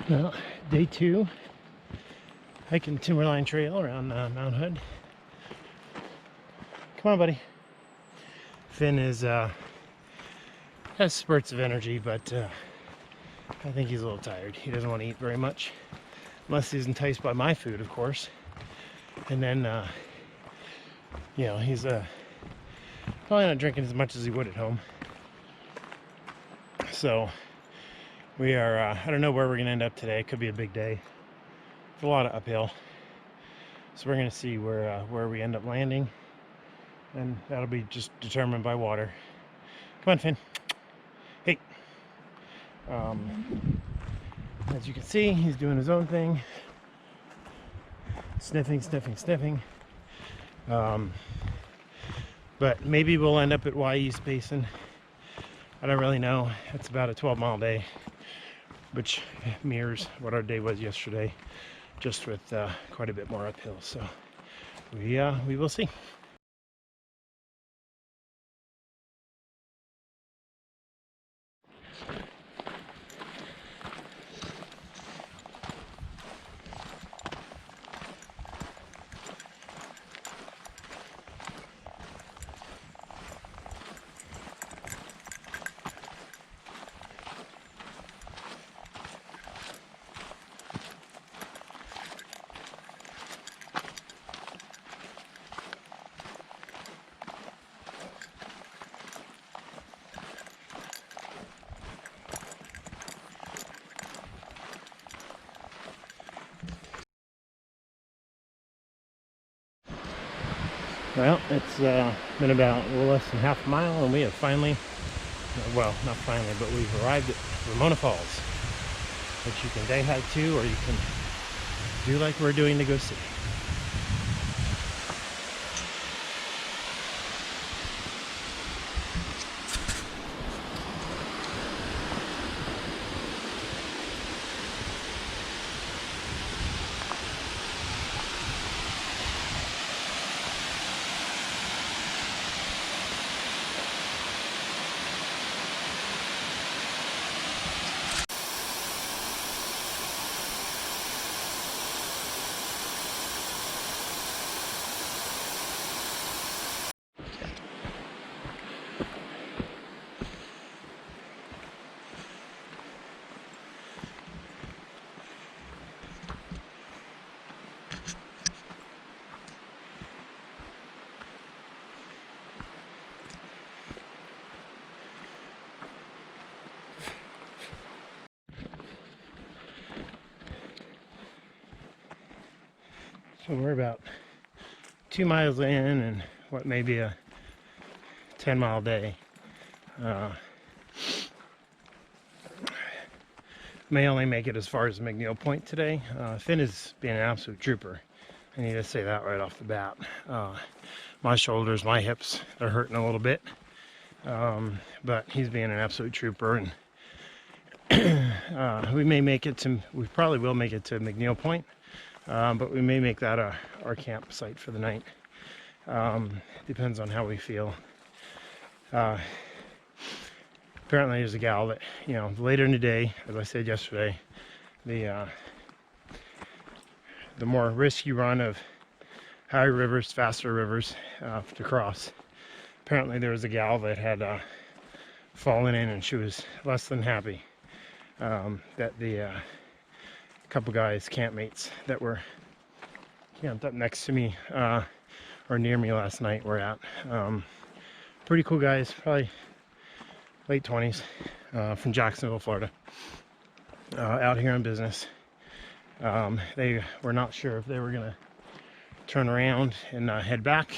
Well, day 2, hiking Timberline Trail around Mount Hood. Come on, buddy. Finn has spurts of energy, but I think he's a little tired. He doesn't want to eat very much, unless he's enticed by my food, of course. And then, he's probably not drinking as much as he would at home. So we are, I don't know where we're going to end up today. It could be a big day. It's a lot of uphill. So we're going to see where we end up landing. And that'll be just determined by water. Come on, Finn. Hey. As you can see, he's doing his own thing. Sniffing. But maybe we'll end up at East Basin. I don't really know. It's about a 12-mile day, which mirrors what our day was yesterday, just with quite a bit more uphill. So we will see. Well, it's been about a little less than half a mile, and we have finally, well, not finally, but we've arrived at Ramona Falls, which you can day hike to, or you can do like we're doing to go see. So we're about 2 miles in, and what may be a 10-mile day. May only make it as far as McNeil Point today. Finn is being an absolute trooper. I need to say that right off the bat. My shoulders, my hips, they're hurting a little bit. But he's being an absolute trooper, and we probably will make it to McNeil Point. But we may make that our campsite for the night. Depends on how we feel. Apparently there's a gal that, later in the day, as I said yesterday, the more risky run of higher rivers, faster rivers to cross. Apparently there was a gal that had fallen in, and she was less than happy that the couple guys, campmates that were camped up next to me or near me last night were at. Pretty cool guys, probably late 20s, from Jacksonville, Florida, out here on business. They were not sure if they were gonna turn around and head back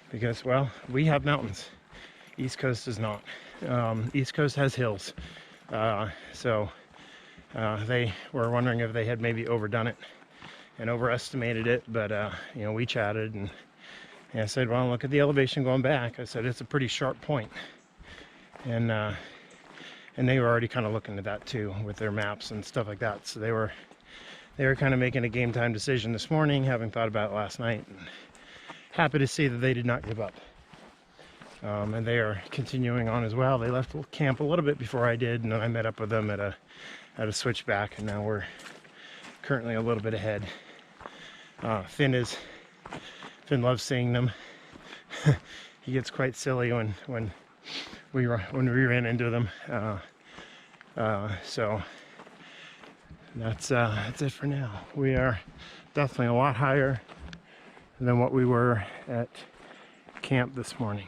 because, well, we have mountains. East Coast does not. East Coast has hills, so they were wondering if they had maybe overdone it and overestimated it, but we chatted, and I said, well, look at the elevation going back. I said, it's a pretty sharp point, and they were already kind of looking at that too with their maps and stuff like that. So they were kind of making a game time decision this morning, having thought about it last night, and happy to see that they did not give up. And they are continuing on as well. They left camp a little bit before I did, and then I met up with them at had to switch back, and now we're currently a little bit ahead. Finn loves seeing them. He gets quite silly when we ran into them. So that's it for now. We are definitely a lot higher than what we were at camp this morning.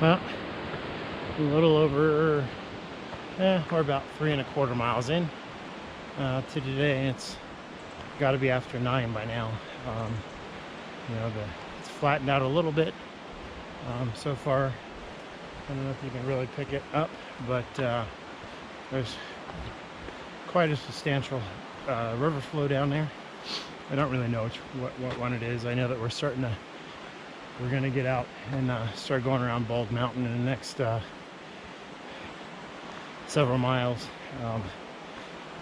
Well, a little over, we're about 3¼ miles in to today. It's got to be after 9 by now. You know, it's flattened out a little bit so far. I don't know if you can really pick it up, but there's quite a substantial river flow down there. I don't really know what one it is. I know that we're gonna get out and start going around Bald Mountain in the next several miles.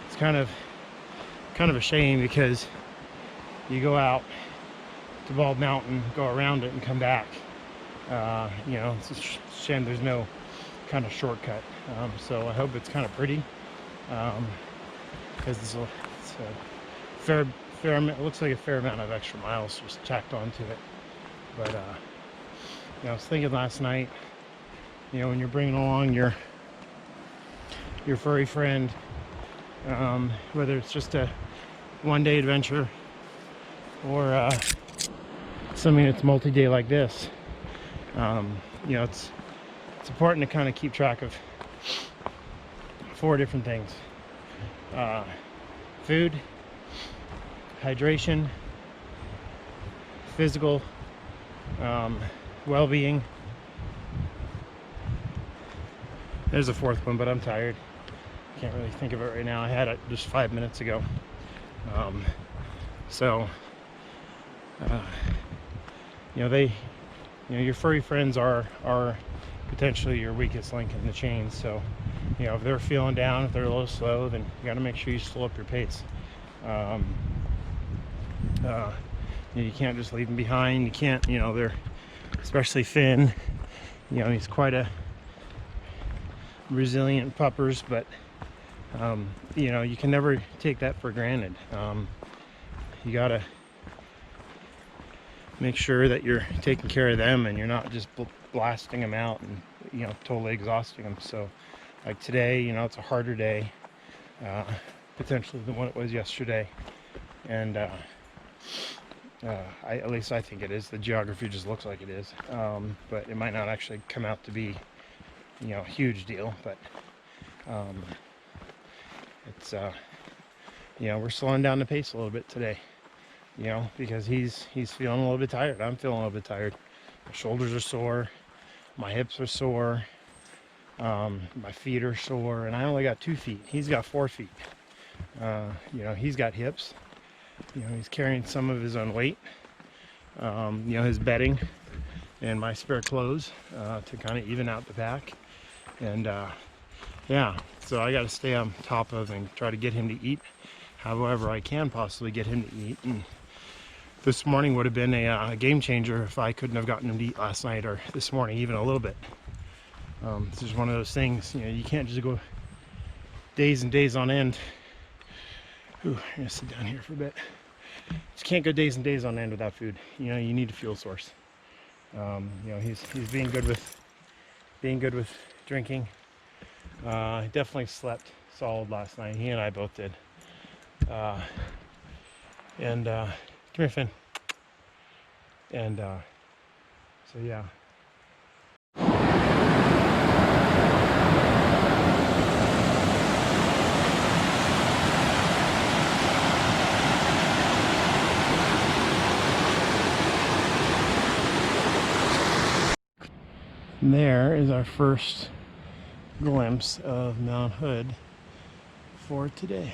It's kind of a shame because you go out to Bald Mountain, go around it, and come back. You know, it's a shame there's no kind of shortcut. So I hope it's kind of pretty, because it's a fair it looks like a fair amount of extra miles just tacked onto it. But you know, I was thinking last night, you know, when you're bringing along your furry friend, whether it's just a one-day adventure or something that's multi-day like this, you know, it's important to kind of keep track of 4 different things: food, hydration, physical well-being. There's a 4th one, but I'm tired. Can't really think of it right now. I had it just 5 minutes ago. So you know, your furry friends are potentially your weakest link in the chain. So, you know, if they're feeling down, if they're a little slow, then you got to make sure you slow up your pace. You can't just leave them behind. You can't, you know, they're, especially Finn, you know, he's quite a resilient puppers, but you know, you can never take that for granted. You gotta make sure that you're taking care of them and you're not just blasting them out and, you know, totally exhausting them. So like today, you know, it's a harder day, potentially than what it was yesterday, and at least I think it is. The geography just looks like it is, but it might not actually come out to be, you know, a huge deal. But it's you know, we're slowing down the pace a little bit today, you know, because he's feeling a little bit tired. I'm feeling a little bit tired. My shoulders are sore, my hips are sore, my feet are sore, and I only got 2 feet. He's got 4 feet. You know, he's got hips. You know, he's carrying some of his own weight, you know, his bedding and my spare clothes, to kind of even out the pack. And yeah, so I got to stay on top of and try to get him to eat however I can possibly get him to eat. And this morning would have been a game changer if I couldn't have gotten him to eat last night or this morning, even a little bit. This is one of those things, you know, you can't just go days and days on end. Ooh, I'm gonna sit down here for a bit. Just can't go days and days on end without food. You know, you need a fuel source. You know, he's being good with drinking. He definitely slept solid last night. He and I both did. And come here, Finn. And so yeah. And there is our first glimpse of Mount Hood for today.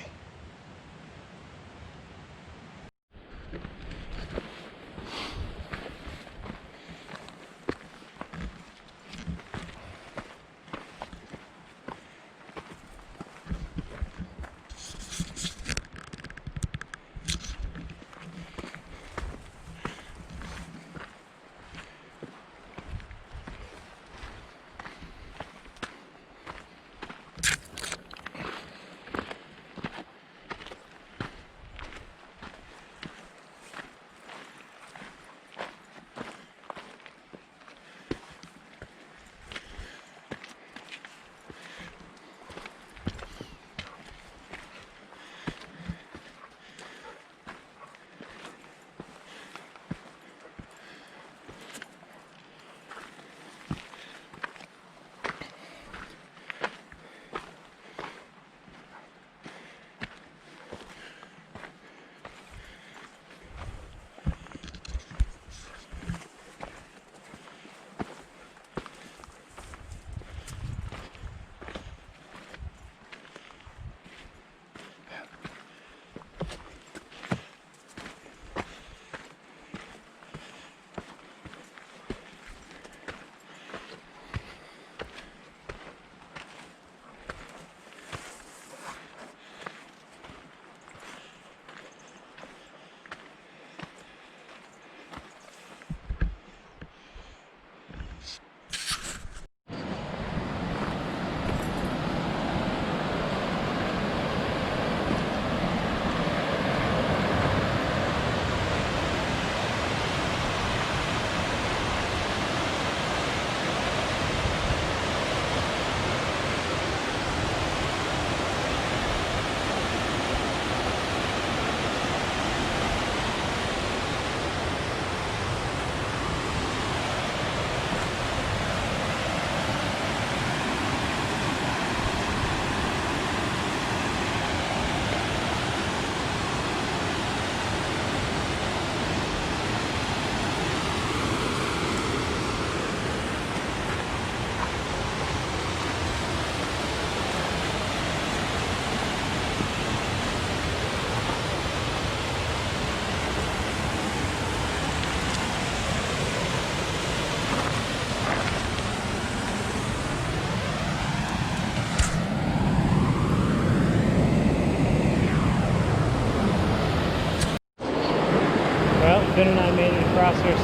our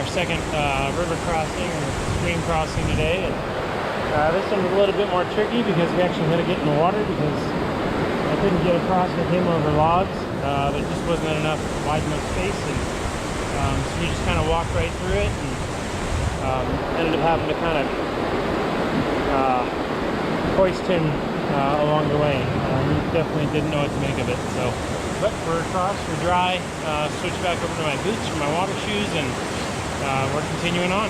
second river crossing or stream crossing today. And, this one was a little bit more tricky because we actually had to get in the water because I couldn't get across with him over logs. There just wasn't enough wide enough space, and so we just kind of walked right through it, and ended up having to kind of hoist him along the way. He definitely didn't know what to make of it. So, but we're across, we're dry. Switched back over to my boots for my water shoes, and we're continuing on.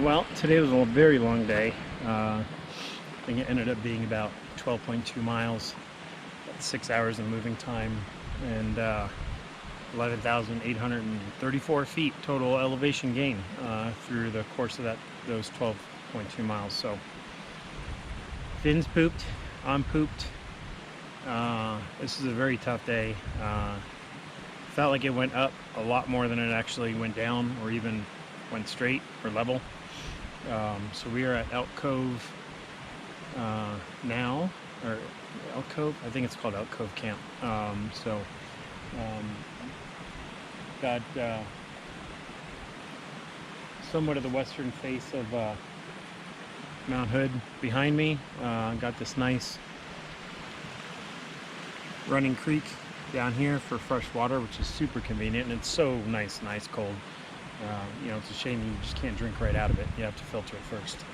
Well, today was a very long day. I think it ended up being about 12.2 miles, 6 hours of moving time, and 11,834 feet total elevation gain through the course of those 12.2 miles. So Finn's pooped, I'm pooped. This is a very tough day. Felt like it went up a lot more than it actually went down or even went straight or level. So we are at Elk Cove now, or Elk Cove? I think it's called Elk Cove Camp. Got somewhat of the western face of Mount Hood behind me. Got this nice running creek down here for fresh water, which is super convenient, and it's so nice and ice cold. You know, it's a shame you just can't drink right out of it. You have to filter it first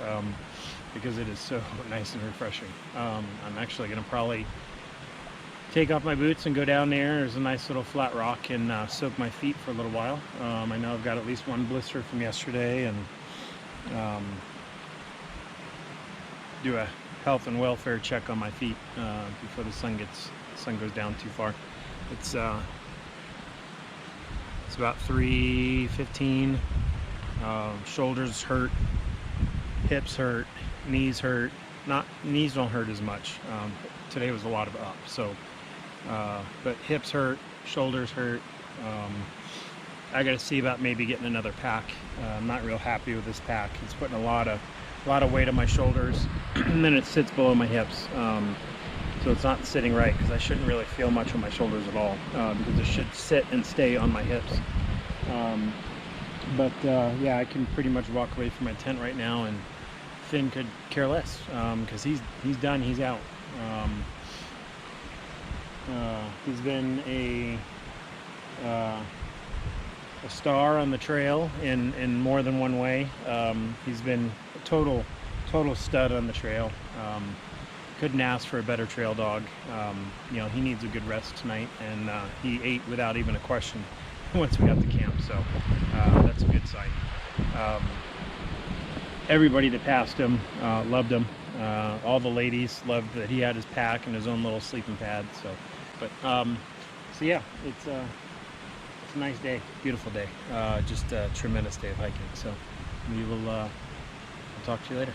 because it is so nice and refreshing. I'm actually going to probably take off my boots and go down there. There's a nice little flat rock and soak my feet for a little while. I know I've got at least one blister from yesterday, and do a health and welfare check on my feet before the sun goes down too far. It's about 3:15. Shoulders hurt, hips hurt, knees hurt. Knees don't hurt as much. Today was a lot of up, so but hips hurt, shoulders hurt. I got to see about maybe getting another pack. I'm not real happy with this pack. It's putting a lot of weight on my shoulders, and then it sits below my hips. So it's not sitting right, because I shouldn't really feel much on my shoulders at all, because it should sit and stay on my hips. Yeah, I can pretty much walk away from my tent right now, and Finn could care less, because he's done, he's out. He's been a star on the trail in more than one way. He's been a total stud on the trail. Couldn't ask for a better trail dog. You know, he needs a good rest tonight, and he ate without even a question once we got to camp, so that's a good sign. Everybody that passed him loved him. All the ladies loved that he had his pack and his own little sleeping pad. So yeah, it's a nice day, beautiful day, just a tremendous day of hiking. So we will I'll talk to you later.